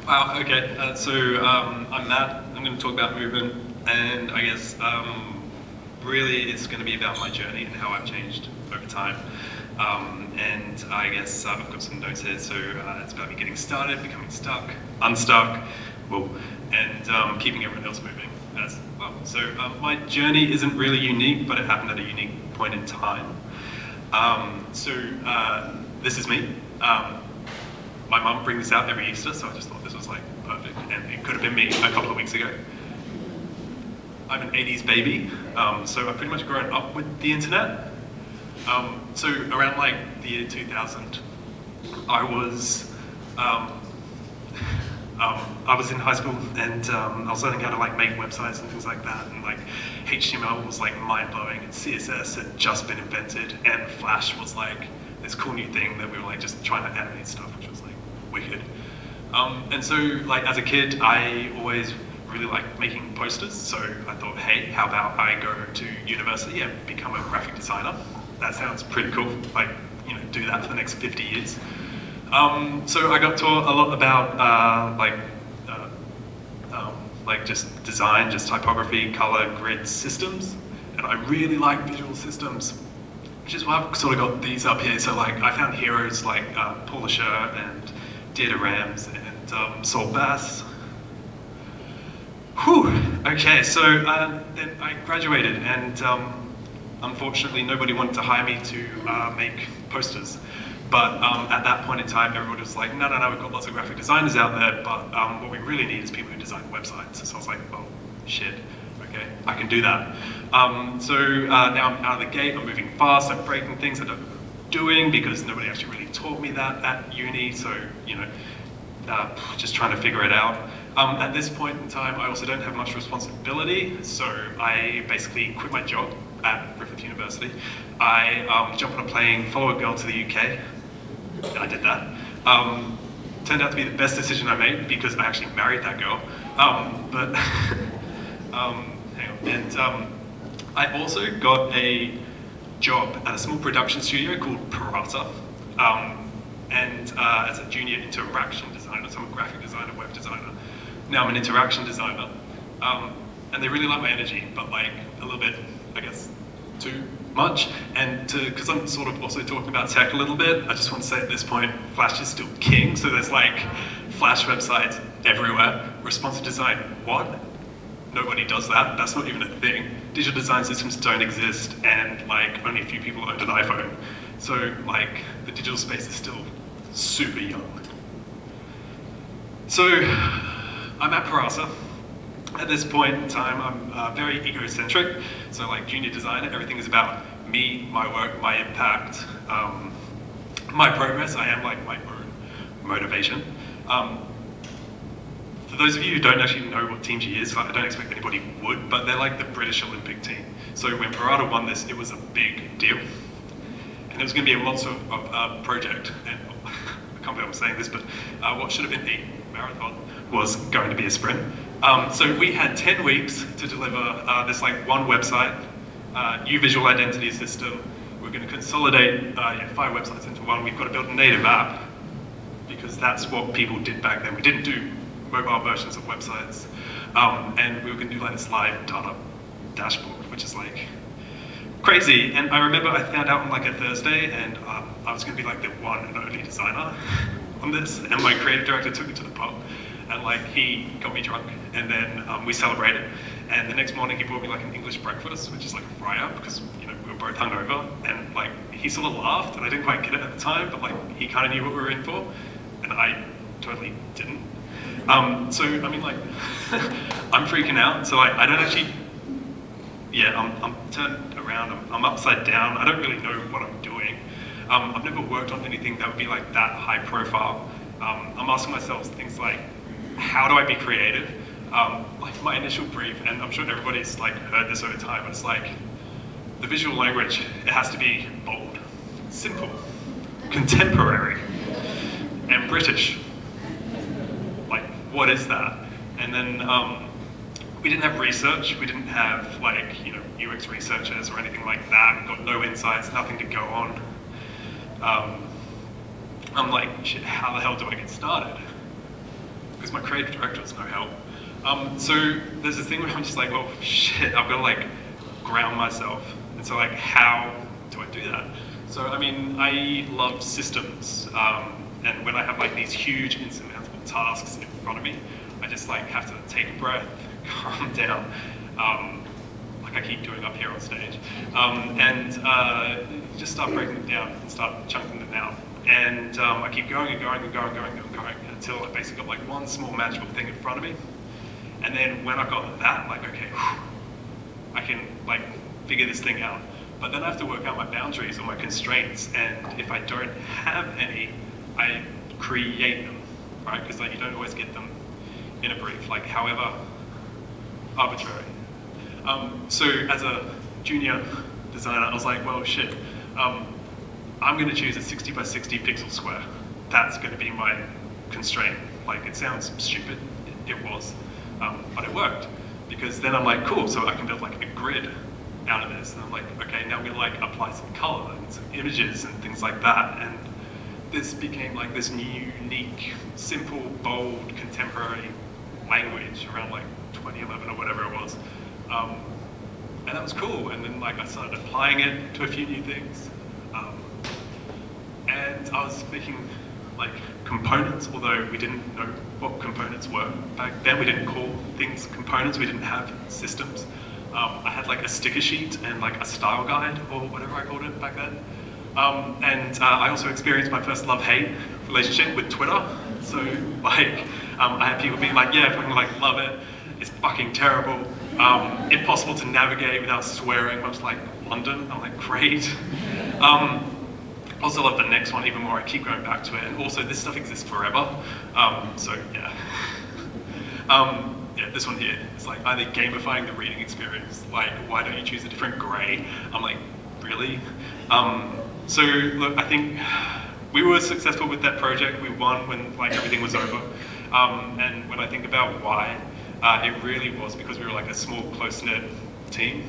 Wow, okay. I'm Matt. I'm going to talk about movement, and I guess really it's going to be about my journey and how I've changed over time. And I guess I've got some notes here. It's about me getting started, becoming stuck, unstuck, well, and keeping everyone else moving as well. My journey isn't really unique, but it happened at a unique point in time. This is me. My mum brings this out every Easter, so I just thought this was like perfect, and it could have been me a couple of weeks ago. I'm an 80s baby, so I've pretty much grown up with the internet. So around like the year 2000, I was in high school, and I was learning how to like make websites and things like that, and like HTML was like mind-blowing, and CSS had just been invented, and Flash was like this cool new thing that we were like just trying to animate stuff, which was like wicked. And so like as a kid, I always really liked making posters, so I thought, hey, how about I go to university and become a graphic designer? That sounds pretty cool, like, you know, do that for the next 50 years. So I got taught a lot about just design, just typography, color, grid systems, and I really like visual systems, which is why I've sort of got these up here. So like I found heroes like Polisher and Data Rams and Salt Bass. Whew. Okay, so then I graduated, and unfortunately nobody wanted to hire me to make posters. But at that point in time, everyone was like, no, we've got lots of graphic designers out there, but what we really need is people who design websites. So I was like, oh, shit, okay, I can do that. Now I'm out of the gate, I'm moving fast, I'm breaking things I don't know what I'm doing because nobody actually really taught me that at uni, so, you know, just trying to figure it out. At this point in time, I also don't have much responsibility, so I basically quit my job at Griffith University. I jumped on a plane, follow a girl to the UK. I did that. Turned out to be the best decision I made because I actually married that girl. Hang on. And I also got a job at a small production studio called Parata. As a junior interaction designer, so I'm a graphic designer, web designer. Now I'm an interaction designer. And they really like my energy, but like a little bit, I guess, too much. And because I'm sort of also talking about tech a little bit, I just want to say at this point, Flash is still king. So there's like Flash websites everywhere. Responsive design, what? Nobody does that. That's not even a thing. Digital design systems don't exist, and like only a few people owned an iPhone. So like the digital space is still super young. So I'm at Parasa. At this point in time, I'm very egocentric. So like junior designer, everything is about me, my work, my impact, my progress. I am like my own motivation. For those of you who don't actually know what Team G is, like, I don't expect anybody would, but they're like the British Olympic team. So when Parata won this, it was a big deal. And it was going to be a monster of project. And I can't believe I'm saying this, but what should have been a marathon was going to be a sprint. So we had 10 weeks to deliver this like one website, new visual identity system. We're going to consolidate 5 websites into one. We've got to build a native app because that's what people did back then. We didn't do mobile versions of websites. And we were going to do like this live data dashboard, which is like crazy. And I remember I found out on like a Thursday, and I was going to be like the one and only designer on this. And my creative director took me to the pub, and like he got me drunk, and then we celebrated. And the next morning he brought me like an English breakfast, which is like a fry up because, you know, we were both hungover. And like he sort of laughed, and I didn't quite get it at the time, but like he kind of knew what we were in for, and I totally didn't. So I mean, like I'm freaking out. So I don't actually. Yeah, I'm turned around. I'm upside down. I don't really know what I'm doing. I've never worked on anything that would be like that high profile. I'm asking myself things like, how do I be creative? Like my initial brief, and I'm sure everybody's like heard this over time, but it's like the visual language, it has to be bold, simple, contemporary, and British. Like, what is that? And then we didn't have research. We didn't have like, you know, UX researchers or anything like that. We've got no insights, nothing to go on. I'm like, shit, how the hell do I get started? because my creative director was no help. So there's this thing where I'm just like, well, shit, I've got to like ground myself. And so like, how do I do that? So I mean, I love systems, and when I have like these huge insurmountable tasks in front of me, I just like have to take a breath, calm down, like I keep doing up here on stage, and just start breaking them down and start chunking them out. And I keep going and going and going and going until I basically got like one small manageable thing in front of me. And then when I got that, like, okay, I can like figure this thing out. But then I have to work out my boundaries or my constraints. And if I don't have any, I create them, right? Because like you don't always get them in a brief, like however arbitrary. So as a junior designer, I was like, well, shit, I'm going to choose a 60 by 60 pixel square. That's going to be my constraint. Like, it sounds stupid, it was, but it worked. Because then I'm like, cool, so I can build like a grid out of this. And I'm like, okay, now I'm gonna like apply some color and some images and things like that. And this became like this new, unique, simple, bold, contemporary language around like 2011 or whatever it was. And that was cool. And then like I started applying it to a few new things. And I was thinking like components, although we didn't know what components were back then. We didn't call things components, we didn't have systems. I had like a sticker sheet and like a style guide or whatever I called it back then. And I also experienced my first love-hate relationship with Twitter. So like, I had people being like, yeah, I fucking like love it. It's fucking terrible. Impossible to navigate without swearing. I was like, London? I'm like, great. Also love the next one even more. I keep going back to it. And also this stuff exists forever. So yeah. Yeah, this one here, it's like either gamifying the reading experience, like why don't you choose a different grey? I'm like, really? So look, I think we were successful with that project. We won when like everything was over. And when I think about why, it really was because we were like a small, close-knit team.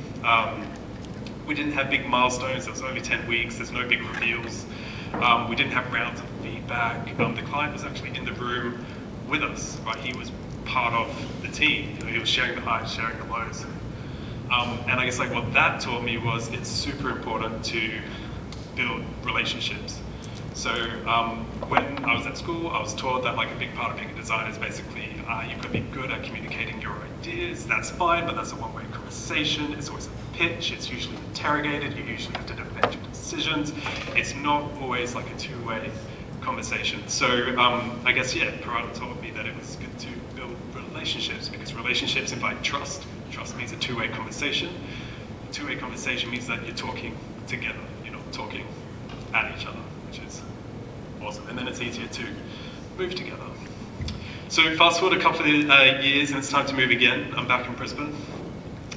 We didn't have big milestones. It was only 10 weeks. There's no big reveals. We didn't have rounds of feedback. The client was actually in the room with us, right? He was part of the team. You know, he was sharing the highs, sharing the lows. And I guess like what that taught me was it's super important to build relationships. So when I was at school, I was taught that like a big part of being a designer is basically you've got to be good at communicating your ideas. That's fine, but that's a one-way conversation. It's always a pitch. It's usually interrogated. You usually have to defend your decisions. It's not always like a two-way conversation. So I guess, yeah, Parada taught me that it was good to build relationships because relationships invite trust. Trust means a two-way conversation. A two-way conversation means that you're talking together. You're not talking at each other, which is awesome. And then it's easier to move together. So fast forward a couple of years and it's time to move again. I'm back in Brisbane.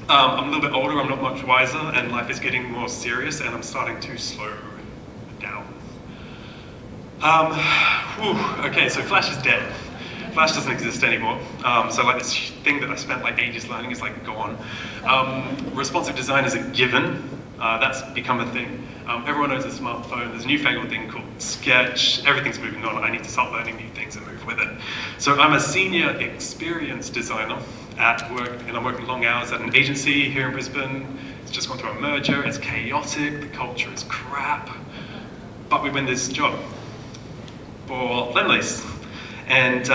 I'm a little bit older, I'm not much wiser, and life is getting more serious and I'm starting to slow down. Okay, so Flash is dead. Flash doesn't exist anymore. So like this thing that I spent like ages learning is like gone. Responsive design is a given. That's become a thing. Everyone knows a smartphone. There's a newfangled thing called Sketch. Everything's moving on. I need to start learning new things and move with it. So I'm a senior experienced designer at work, and I'm working long hours at an agency here in Brisbane. It's just gone through a merger. It's chaotic. The culture is crap. But we win this job for Lendlease. And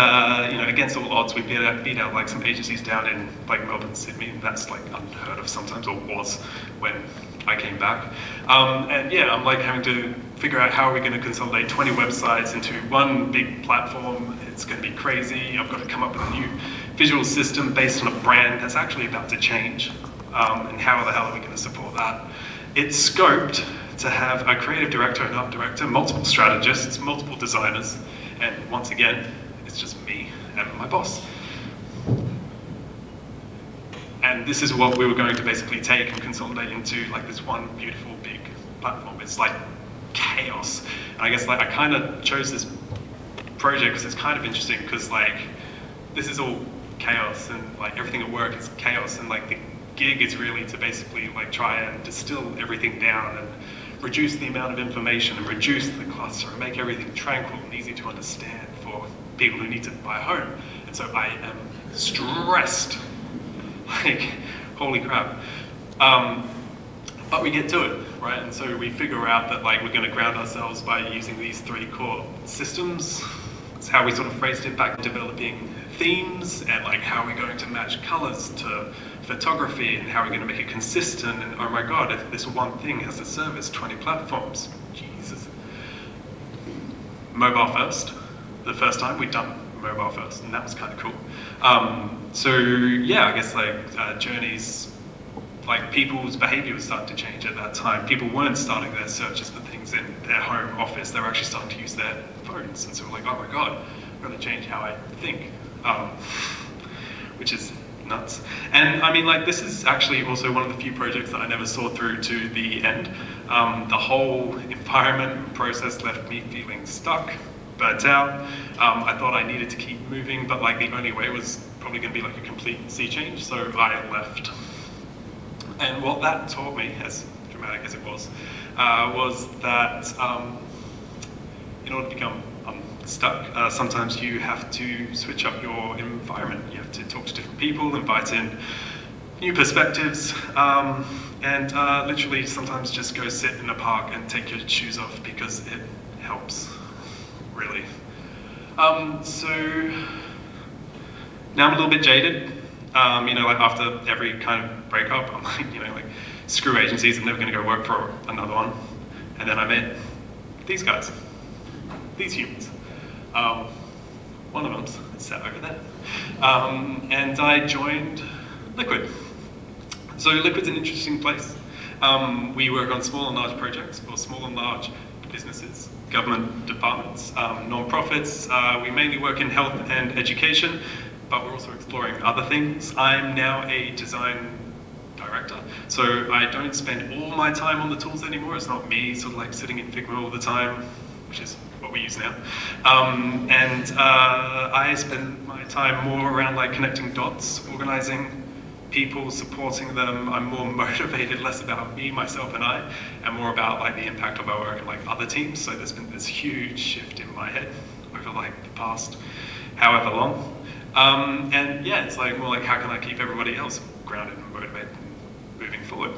you know, against all odds, we beat out like some agencies down in like Melbourne, Sydney, and that's like unheard of sometimes, or was when I came back. And yeah, I'm like having to figure out how are we going to consolidate 20 websites into one big platform. It's going to be crazy. I've got to come up with a new visual system based on a brand that's actually about to change. And how the hell are we going to support that? It's scoped to have a creative director, an art director, multiple strategists, multiple designers, and once again, it's just me and my boss. And this is what we were going to basically take and consolidate into like this one beautiful big platform. It's like chaos. And I guess like I kind of chose this project because it's kind of interesting because like this is all chaos and like everything at work is chaos, and like the gig is really to basically like try and distill everything down and reduce the amount of information and reduce the cluster and make everything tranquil and easy to understand for people who need to buy a home. And so I am stressed, like, holy crap. But we get to it, right? And so we figure out that like we're going to ground ourselves by using these 3 core systems. That's how we sort of phrased it back, developing themes and like how we're going to match colors to photography and how we're going to make it consistent. And oh my God, if this one thing has to service 20 platforms, Jesus. Mobile first. The first time we'd done mobile first, and that was kind of cool. So yeah, I guess like journeys, like people's behavior was starting to change at that time. People weren't starting their searches for things in their home office, they were actually starting to use their phones. And so we're like, oh my God, I've got to change how I think, which is nuts. And I mean, like, this is actually also one of the few projects that I never saw through to the end. The whole environment process left me feeling stuck, burnt out. I thought I needed to keep moving, but like the only way was probably going to be like a complete sea change, so I left. And what that taught me, as dramatic as it was that in order to become unstuck, sometimes you have to switch up your environment. You have to talk to different people, invite in new perspectives, and literally sometimes just go sit in a park and take your shoes off because it helps, really. So now I'm a little bit jaded. You know, like after every kind of breakup, I'm like, you know, like, screw agencies, I'm never going to go work for another one. And then I met these guys, these humans. One of them's sat over there. And I joined Liquid. So Liquid's an interesting place. We work on small and large projects for small and large businesses, government departments, non-profits. We mainly work in health and education, but we're also exploring other things. I'm now a design director, so I don't spend all my time on the tools anymore. It's not me sort of like sitting in Figma all the time, which is what we use now. I spend my time more around like connecting dots, organizing people, supporting them. I'm more motivated, less about me, myself, and I, and more about like the impact of our work and like other teams. So there's been this huge shift in my head over like the past however long. And yeah, it's like more like how can I keep everybody else grounded and motivated and moving forward.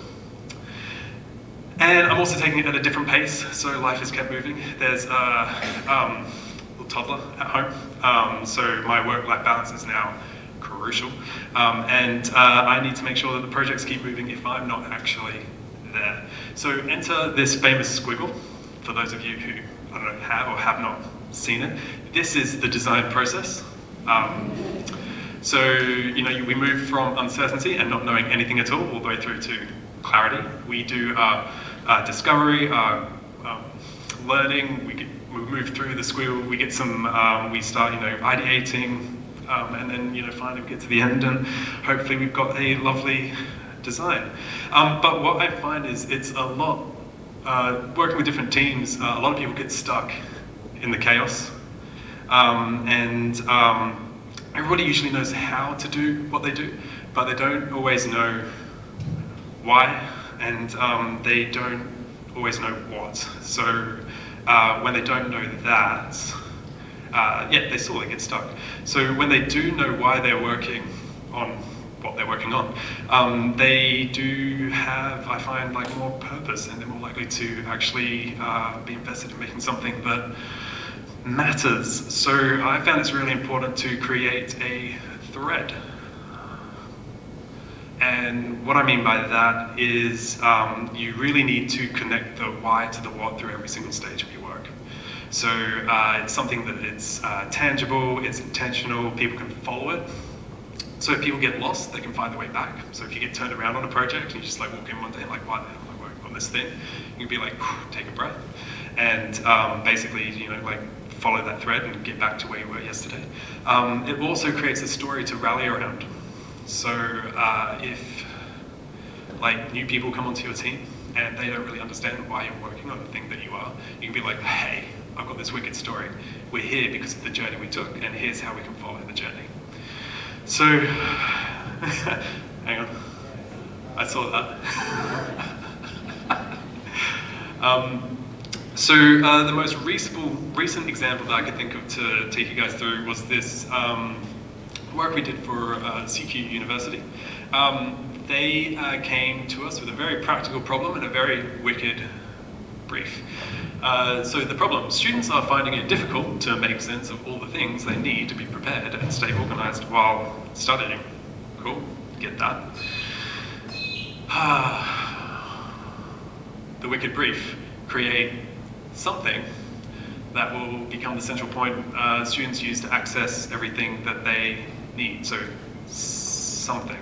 And I'm also taking it at a different pace, so life has kept moving. There's a little toddler at home, so my work-life balance is now crucial. And I need to make sure that the projects keep moving if I'm not actually there. So enter this famous squiggle, for those of you who, I don't know, have or have not seen it. This is the design process. So, you know, we move from uncertainty and not knowing anything at all the way through to clarity. We do discovery, learning, we move through the squiggle, we get some, we start, you know, ideating, and then, you know, finally we get to the end and hopefully we've got a lovely design. But what I find is it's a lot, working with different teams, a lot of people get stuck in the chaos. Everybody usually knows how to do what they do, but they don't always know why, and they don't always know what. So when they don't know that, yeah, they sort of get stuck. So when they do know why they're working on what they're working on, they do have, I find, like more purpose, and they're more likely to actually be invested in making something that matters. So I found it's really important to create a thread. And what I mean by that is you really need to connect the why to the what through every single stage of your work. So it's something that it's tangible, it's intentional, people can follow it. So if people get lost, they can find their way back. So if you get turned around on a project and you just like walk in one day and like, why the hell am I working on this thing? You can be like, take a breath. And basically, you know, like follow that thread and get back to where you were yesterday. It also creates a story to rally around. So if like new people come onto your team and they don't really understand why you're working on the thing that you are, you can be like, hey, I've got this wicked story. We're here because of the journey we took, and here's how we can follow the journey. So, hang on, I saw that. So the most recent example that I could think of to take you guys through was this work we did for CQ University. They came to us with a very practical problem and a very wicked brief. So the problem, students are finding it difficult to make sense of all the things they need to be prepared and stay organized while studying. Cool, get that. The wicked brief, create something that will become the central point students use to access everything that they need. So something,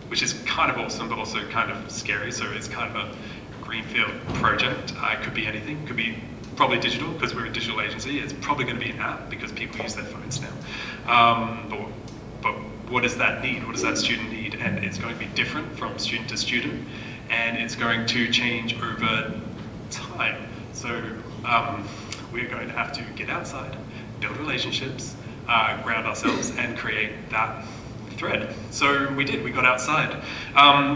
which is kind of awesome, but also kind of scary. So it's kind of a greenfield project. It could be anything. Could be probably digital, because we're a digital agency. It's probably going to be an app because people use their phones now. But what does that need? What does that student need? And it's going to be different from student to student, and it's going to change over time. So we're going to have to get outside, build relationships, ground ourselves, and create that thread. So we did, we got outside.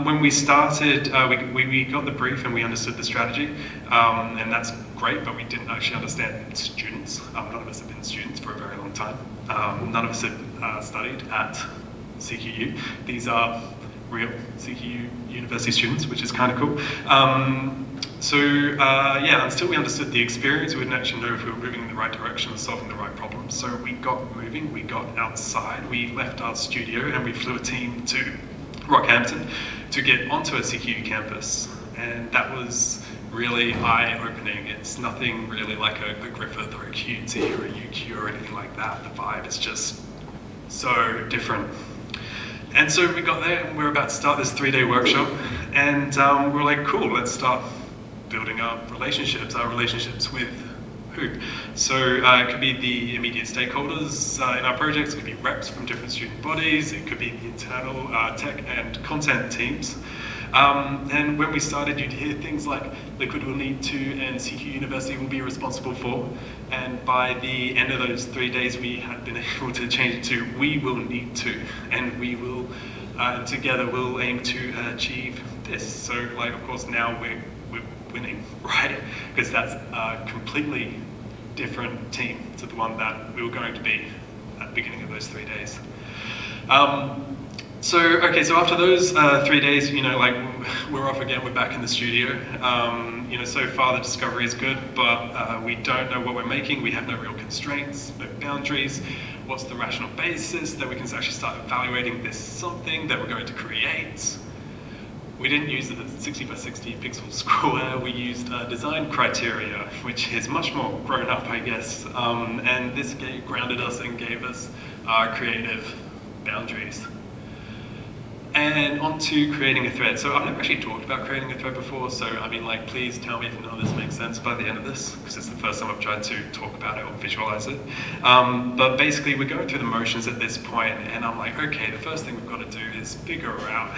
When we started, we got the brief and we understood the strategy, and that's great, but we didn't actually understand students. None of us have been students for a very long time. None of us have studied at CQU. These are real CQU university students, which is kind of cool. Yeah, until we understood the experience, we didn't actually know if we were moving in the right direction or solving the right problems. So we got moving, we got outside, we left our studio and we flew a team to Rockhampton to get onto a CQU campus. And that was really eye-opening. It's nothing really like a Griffith or a QT or a UQ or anything like that. The vibe is just so different. And so we got there and we were about to start this 3-day workshop, and we were like, cool, let's start building our relationships with who? So it could be the immediate stakeholders in our projects, it could be reps from different student bodies, it could be the internal tech and content teams. And when we started, you'd hear things like Liquid will need to and CQ University will be responsible for. And by the end of those 3 days, we had been able to change it to we will need to, and we will, together we'll aim to achieve this. So like, of course, now we're winning, right? Because that's a completely different team to the one that we were going to be at the beginning of those 3 days. So after those 3 days, like we're off again, we're back in the studio. So far the discovery is good, but we don't know what we're making. We have no real constraints, no boundaries. What's the rational basis that we can actually start evaluating this something that we're going to create? We didn't use the 60 by 60 pixel square, we used design criteria, which is much more grown up, I guess. And this grounded us and gave us creative boundaries. And on to creating a thread. So I've never actually talked about creating a thread before, so I mean, like, please tell me if none of this makes sense by the end of this, because it's the first time I've tried to talk about it or visualize it. But basically, we're going through the motions at this point, and I'm like, okay, the first thing we've got to do is figure out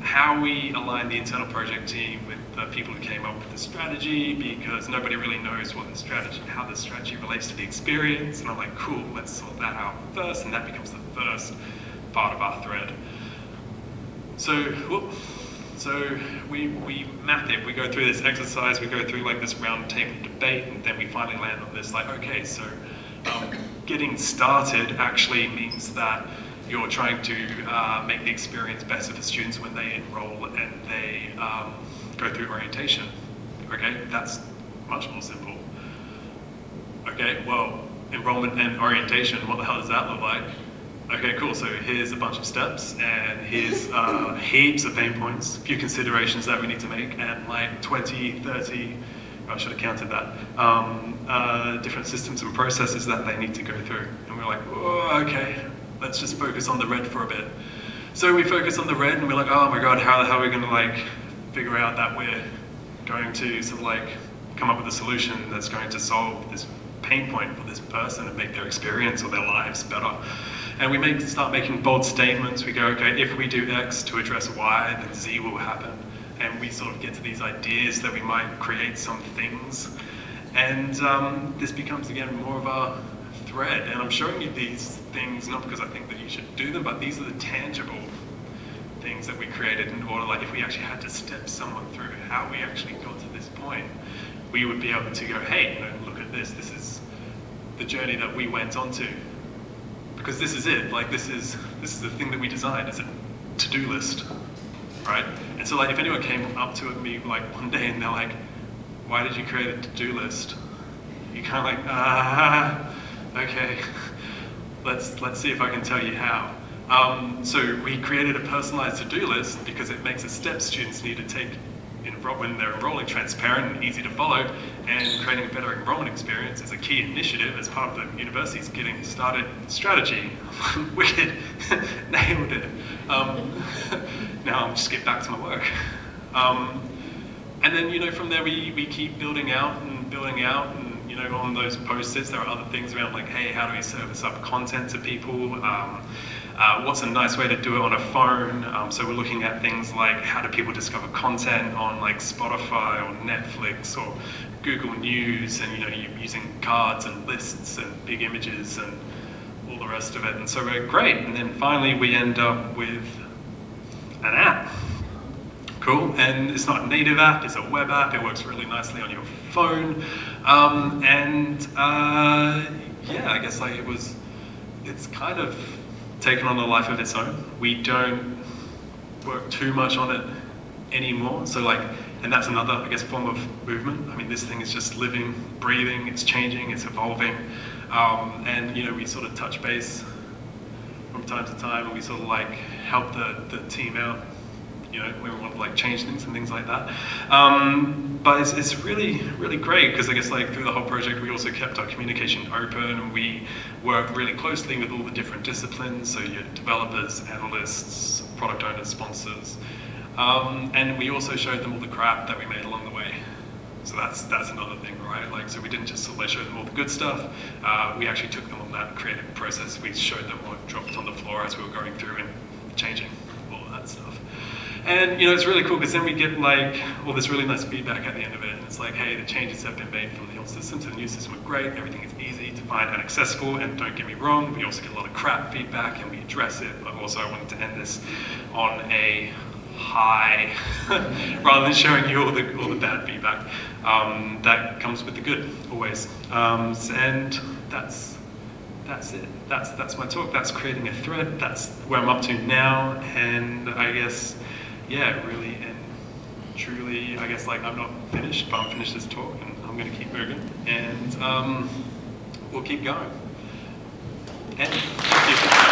how we align the internal project team with the people who came up with the strategy, because nobody really knows what the strategy, how the strategy relates to the experience. And I'm like, cool, let's sort that out first, and that becomes the first part of our thread. So we map it, we go through this exercise, we go through like this round table debate, and then we finally land on this, like, okay, so getting started actually means that you're trying to make the experience better for students when they enroll and they go through orientation. Okay, that's much more simple. Okay, well, enrollment and orientation, what the hell does that look like? Okay, cool, so here's a bunch of steps, and here's heaps of pain points, a few considerations that we need to make, and like 20, 30, I should have counted that, different systems and processes that they need to go through. And we're like, oh, okay, let's just focus on the red for a bit. So we focus on the red, and we're like, oh my god, how the hell are we gonna like figure out that we're going to sort of like come up with a solution that's going to solve this pain point for this person and make their experience or their lives better. And we start making bold statements. We go, okay, if we do X to address Y, then Z will happen. And we sort of get to these ideas that we might create some things. And this becomes, again, more of a thread. And I'm showing you these things, not because I think that you should do them, but these are the tangible things that we created in order, like if we actually had to step someone through how we actually got to this point, we would be able to go, hey, you know, look at this. This is the journey that we went on to. Because this is it. Like this is the thing that we designed. It's a to-do list, right? And so like if anyone came up to me like one day and they're like, why did you create a to-do list? You kind of like, okay, let's see if I can tell you how. So we created a personalized to-do list because it makes the steps students need to take when they're enrolling transparent and easy to follow, and creating a better enrollment experience is a key initiative as part of the university's getting started strategy. Wicked, nailed it. Now I'm just getting back to my work. And then, you know, from there we keep building out, and, you know, on those post-its there are other things around like, hey, how do we service up content to people? What's a nice way to do it on a phone? So we're looking at things like how do people discover content on like Spotify or Netflix or Google News, and you know, you're using cards and lists and big images and all the rest of it. And so we're great. And then finally we end up with an app. Cool. And it's not a native app, it's a web app. It works really nicely on your phone. Yeah, I guess like it's kind of taken on a life of its own. We don't work too much on it anymore. So like, and that's another, I guess, form of movement. I mean, this thing is just living, breathing, it's changing, it's evolving. And you know, we sort of touch base from time to time, and we sort of like help the team out, you know, when we want to like change things and things like that. But it's really, really great because I guess like through the whole project we also kept our communication open, and we worked really closely with all the different disciplines, so your developers, analysts, product owners, sponsors, and we also showed them all the crap that we made along the way. So that's another thing, right? Like, so we didn't just sort of show them all the good stuff. We actually took them on that creative process. We showed them what dropped on the floor as we were going through and changing all of that stuff. And you know, it's really cool because then we get like all this really nice feedback at the end of it. And it's like, hey, the changes have been made from the old system to the new system are great. Everything is easy to find and accessible. And don't get me wrong, we also get a lot of crap feedback and we address it. But also I wanted to end this on a high, rather than showing you all the bad feedback. That comes with the good always. And that's it. That's my talk. That's creating a thread. That's where I'm up to now. And I guess, yeah, really and truly, I guess like I'm not finished, but I'm finished this talk, and I'm going to keep moving, and we'll keep going. And thank you.